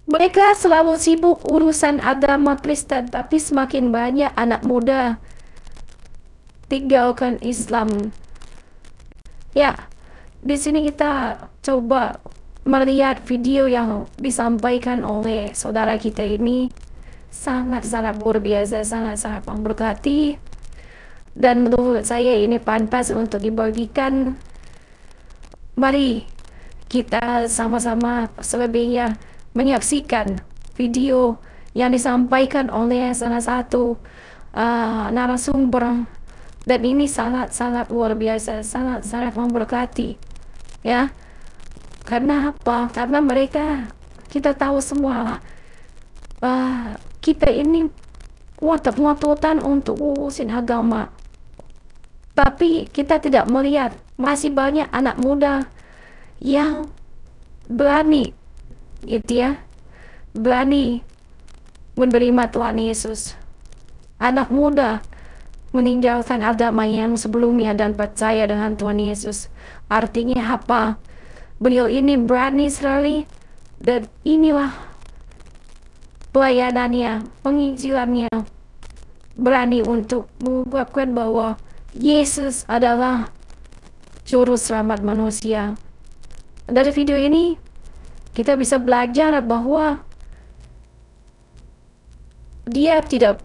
Mereka selalu sibuk urusan agama Kristen, tapi semakin banyak anak muda tinggalkan Islam. Ya, di sini kita coba melihat video yang disampaikan oleh saudara kita ini sangat-sangat luar biasa, sangat-sangat memberkati, dan menurut saya ini pantas untuk dibagikan. Mari kita sama-sama selebihnya menyaksikan video yang disampaikan oleh salah satu narasumber, dan ini sangat-sangat luar biasa, sangat-sangat memberkati, ya. Karena apa? Karena mereka, kita tahu semua kita ini ngotot-ngototan untuk urusin agama, tapi kita tidak melihat masih banyak anak muda yang berani, gitu ya, berani menerima Tuhan Yesus. Anak muda meninggalkan agama yang sebelumnya dan percaya dengan Tuhan Yesus. Artinya apa? Beliau ini berani sekali, dan inilah pelayanannya, penginjilannya, berani untuk mengungkapkan bahwa Yesus adalah juru selamat manusia. Dari video ini kita bisa belajar bahwa dia tidak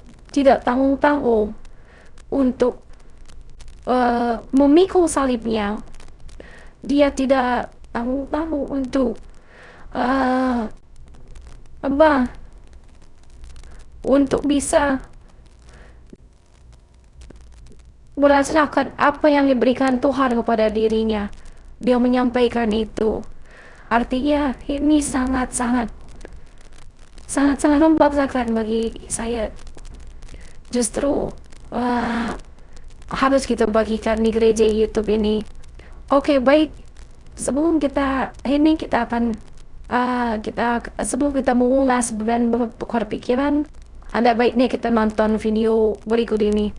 tanggung-tanggung untuk memikul salibnya. Dia tidak tanggung-tanggung untuk untuk bisa merasakan apa yang diberikan Tuhan kepada dirinya. Dia menyampaikan itu. Artinya ini sangat-sangat membanggakan bagi saya. Justru harus kita bagikan di gereja YouTube ini. Oke, baik. Sebelum kita akan sebelum kita mengulas dan berpikiran, ada baiknya kita nonton video berikut ini.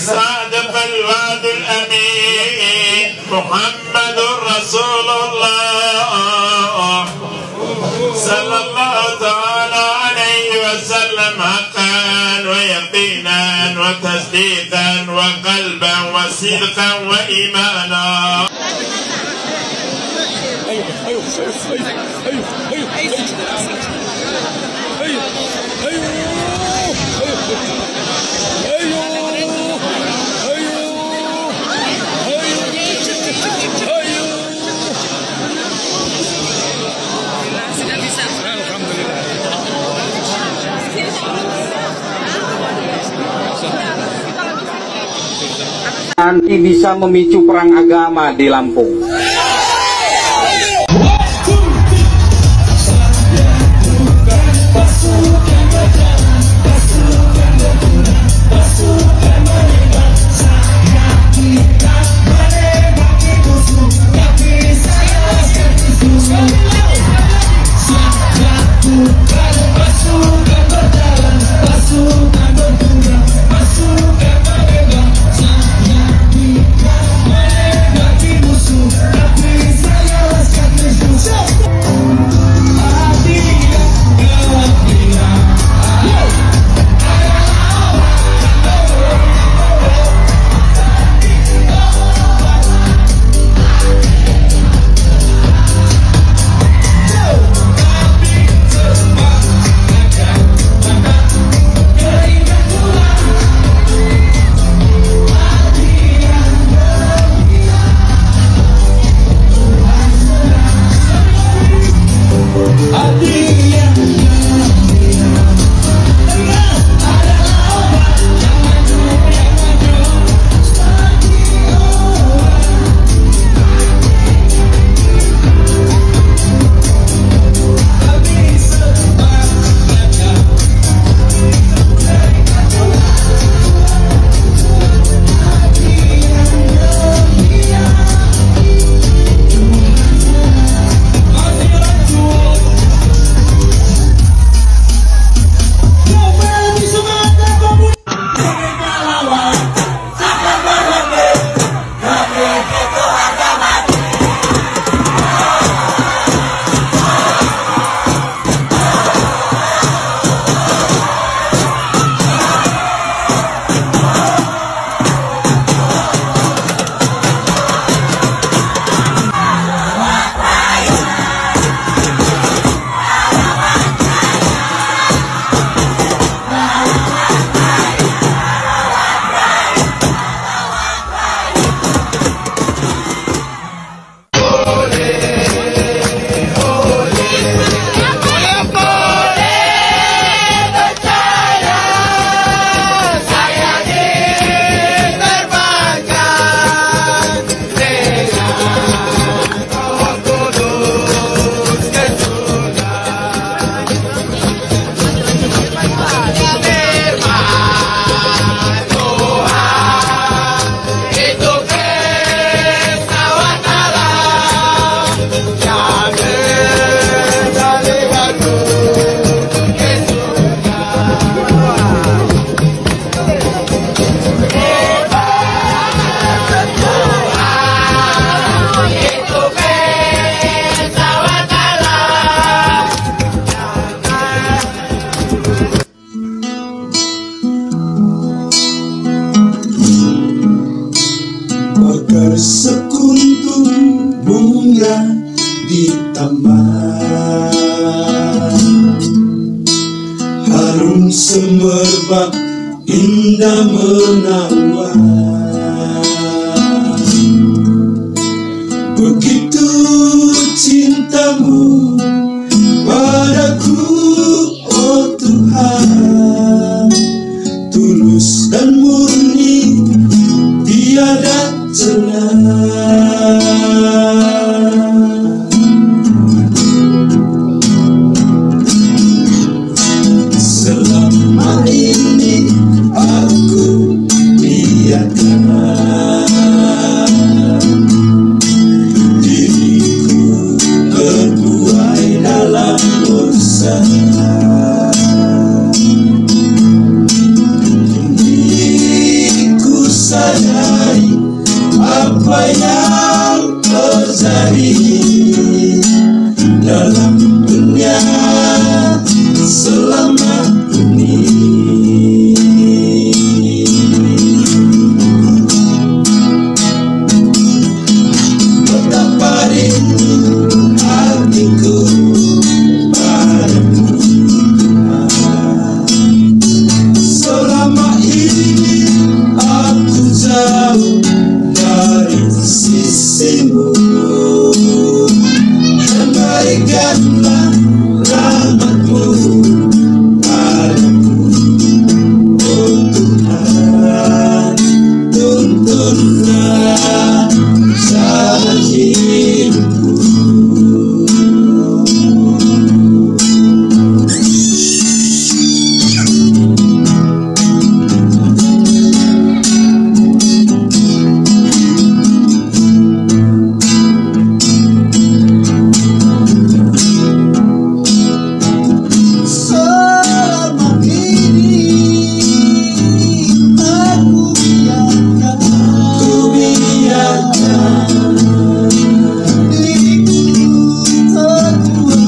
صادق الوعد الأمين محمد رسول الله صلى الله تعالى عليه وسلم حقا ويقينا وتصديقا وقلبا وصدقا وإيمانا. Nanti bisa memicu perang agama di Lampung. bersekuntum bunga di taman, harum semerbak indah menawan. Begitu cintamu padaku, oh Tuhan, tulus dan murni, tiada celah. Selama ini aku biarkan diriku terbuai dalam dosa. Kini ku sadari apa yang terjadi dalam dunia selama ini. Betapa rindu hatiku padamu, selama ini aku jauh dari sisimu, dan berikanlah rahmatmu padaku, oh Tuhan, tuntunlah jalan hidupku. Selama ini aku biarkan diriku terbuai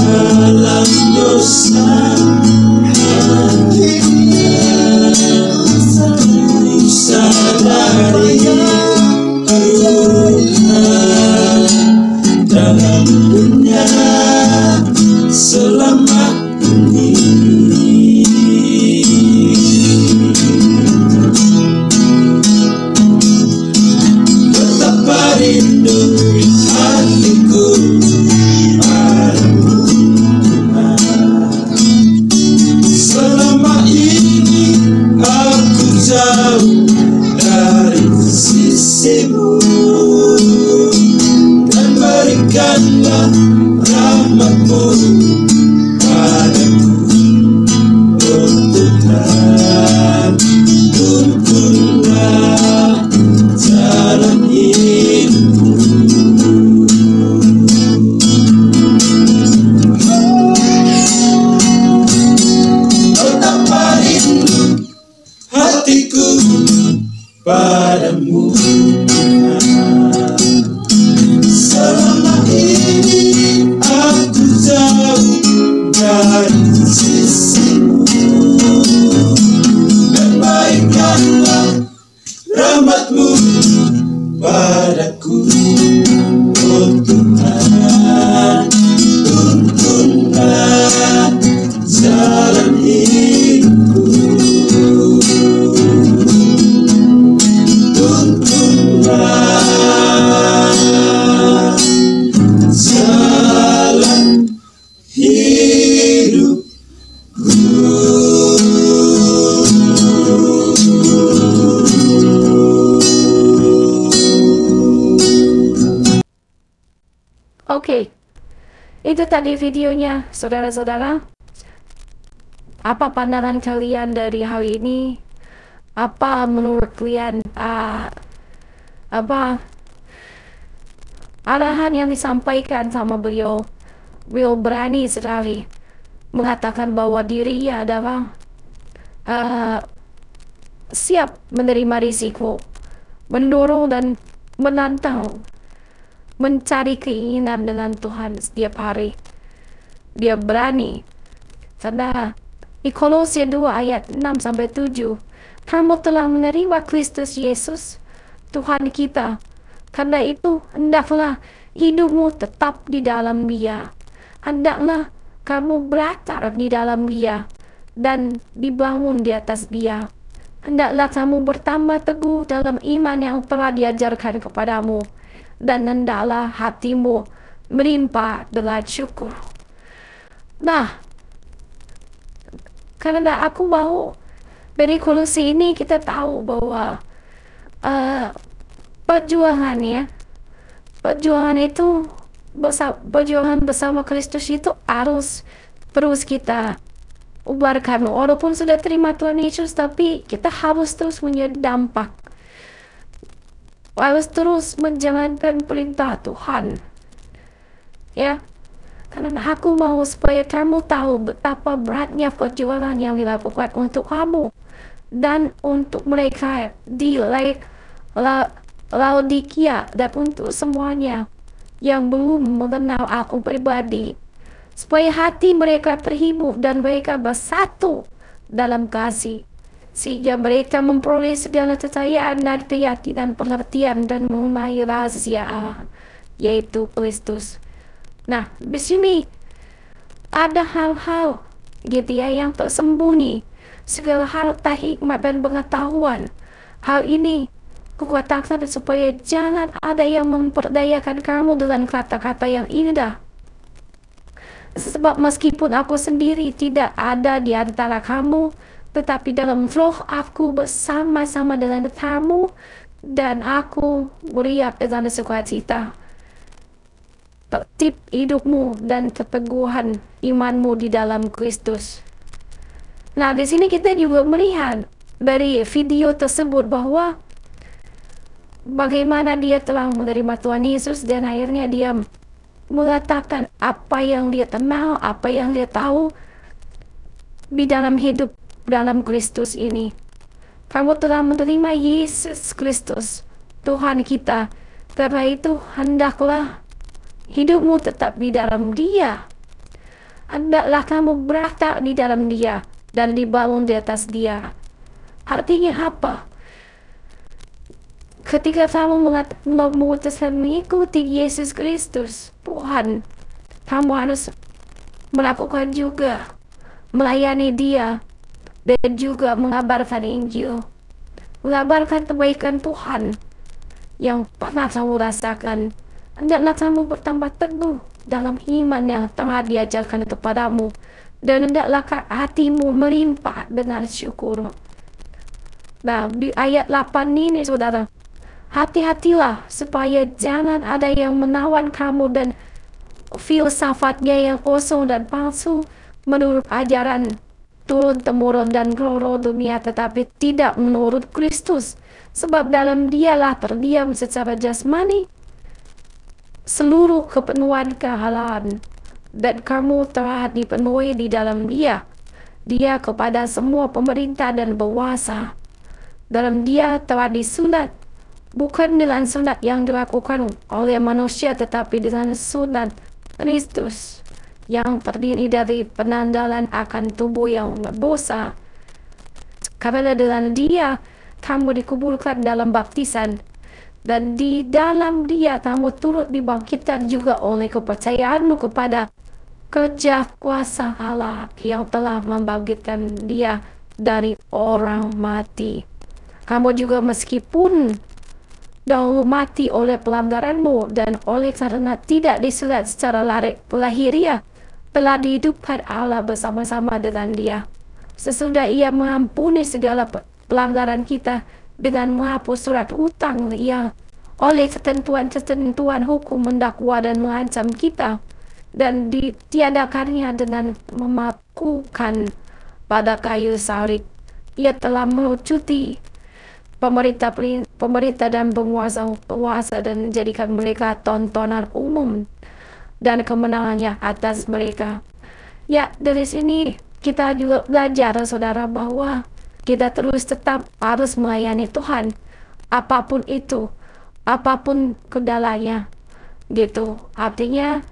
dalam dosa. Kini ku sadari Tuhan dalam dunia selama ini. Betapa rindu hatiku padamu, selama ini aku jauh dari sisimu, dan berikanlah rahmatmu padaku, oh Tuhan, tuntunlah jalan hidupku. Betapa rindu hatiku padamu, selama ini aku jauh dari sisimu, dan berikanlah rahmatmu padaku, oh Tuhan, tuntunlah jalan hidupku, tuntunlah jalan hidupku. Oke, itu tadi videonya, saudara-saudara. Apa pandangan kalian dari hari ini? Apa menurut kalian apa arahan yang disampaikan sama beliau? Beliau berani sekali mengatakan bahwa dirinya adalah siap menerima risiko, mendorong dan menantang, mencari keinginan dengan Tuhan setiap hari. Dia berani. Saudara, di Kolose 2 ayat 6-7, Kamu telah menerima Kristus Yesus, Tuhan kita. Karena itu, hendaklah hidupmu tetap di dalam Dia. Hendaklah kamu berakar di dalam Dia dan dibangun di atas Dia. Hendaklah kamu bertambah teguh dalam iman yang telah diajarkan kepadamu, dan hendaklah hatimu melimpah dengan syukur. Nah, karena aku mau dari Kolose ini kita tahu bahwa perjuangan itu perjuangan bersama Kristus itu harus terus kita ubarkan. Walaupun sudah terima Tuhan Yesus, tapi kita harus terus punya dampak, harus terus menjalankan perintah Tuhan, ya. Karena aku mau supaya kamu tahu betapa beratnya perjuangan yang dilakukan untuk kamu dan untuk mereka di Laodikia, dan untuk semuanya yang belum mengenal aku pribadi, supaya hati mereka terhibur dan mereka bersatu dalam kasih, sehingga mereka memperoleh segala kekayaan dan keyakinan pengertian dan mengenai rahasia Allah, yaitu Kristus. Nah, di sini ada hal-hal gitu ya yang tersembunyi, segala hal tak hikmat dan pengetahuan. Hal ini kukatakan supaya jangan ada yang memperdayakan kamu dengan kata-kata yang indah. Sebab meskipun aku sendiri tidak ada di antara kamu, tetapi dalam roh aku bersama-sama dengan kamu, dan aku beriak dengan sukacita. Tertib hidupmu dan keteguhan imanmu di dalam Kristus. Nah, di sini kita juga melihat dari video tersebut bahwa bagaimana dia telah menerima Tuhan Yesus, dan akhirnya dia mengatakan apa yang dia kenal, apa yang dia tahu di dalam hidup dalam Kristus ini. Kamu telah menerima Yesus Kristus, Tuhan kita. Karena itu hendaklah hidupmu tetap di dalam Dia. Hendaklah kamu berakar di dalam Dia dan dibangun di atas Dia. Artinya apa? Ketika kamu memutuskan mengikuti Yesus Kristus, Tuhan, kamu harus melakukan juga melayani Dia dan juga mengabarkan Injil, mengabarkan kebaikan Tuhan yang pernah kamu rasakan. Hendaklah kamu bertambah teguh dalam iman yang telah diajarkan kepadamu, dan hendaklah hatimu melimpah dengan syukur. Nah, di ayat 8 ini, saudara, hati-hatilah supaya jangan ada yang menawan kamu dan filsafatnya yang kosong dan palsu menurut ajaran turun-temurun dan roh dunia, tetapi tidak menurut Kristus. Sebab dalam Dialah terdiam secara jasmani seluruh kepenuhan kehalaan, dan kamu telah dipenuhi di dalam Dia. Dia kepada semua pemerintah dan penguasa. Dalam Dia telah disunat, bukan dengan sunat yang dilakukan oleh manusia, tetapi dengan sunat Kristus yang terdiri dari penanggalan akan tubuh yang berdosa. Karena dengan Dia kamu dikuburkan dalam baptisan, dan di dalam Dia kamu turut dibangkitkan juga oleh kepercayaanmu kepada kerja kuasa Allah yang telah membangkitkan Dia dari orang mati. Kamu juga meskipun dahulu mati oleh pelanggaranmu dan oleh karena tidak disulat secara lahiriah, telah dihidupkan Allah bersama-sama dengan Dia. Sesudah Ia mengampuni segala pelanggaran kita dengan menghapus surat hutang yang oleh ketentuan-ketentuan hukum mendakwa dan mengancam kita, dan ditiadakannya dengan memakukan pada kayu salib. Ia telah melucuti pemerintah dan penguasa dan menjadikan mereka tontonan umum dan kemenangannya atas mereka. Ya, dari sini kita juga belajar, saudara, bahwa kita terus tetap harus melayani Tuhan, apapun itu, apapun kendalanya, gitu. Artinya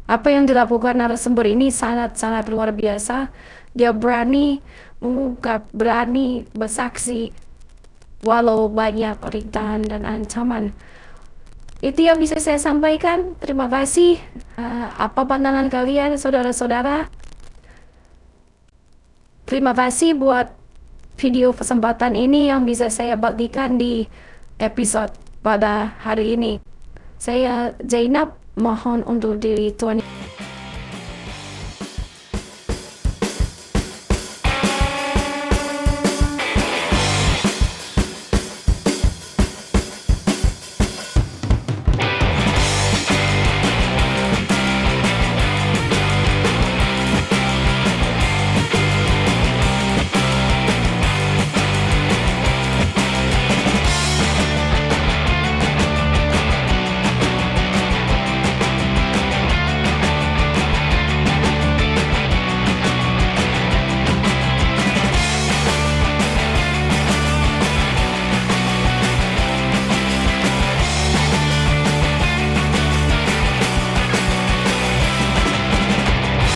apa yang dilakukan narasumber ini sangat-sangat luar biasa. Dia berani mengungkap, berani bersaksi walau banyak rintangan dan ancaman. Itu yang bisa saya sampaikan. Terima kasih. Apa pandangan kalian, saudara-saudara? Terima kasih buat video kesempatan ini yang bisa saya bagikan di episode pada hari ini. Saya Zainab, mohon undur diri, Tuan.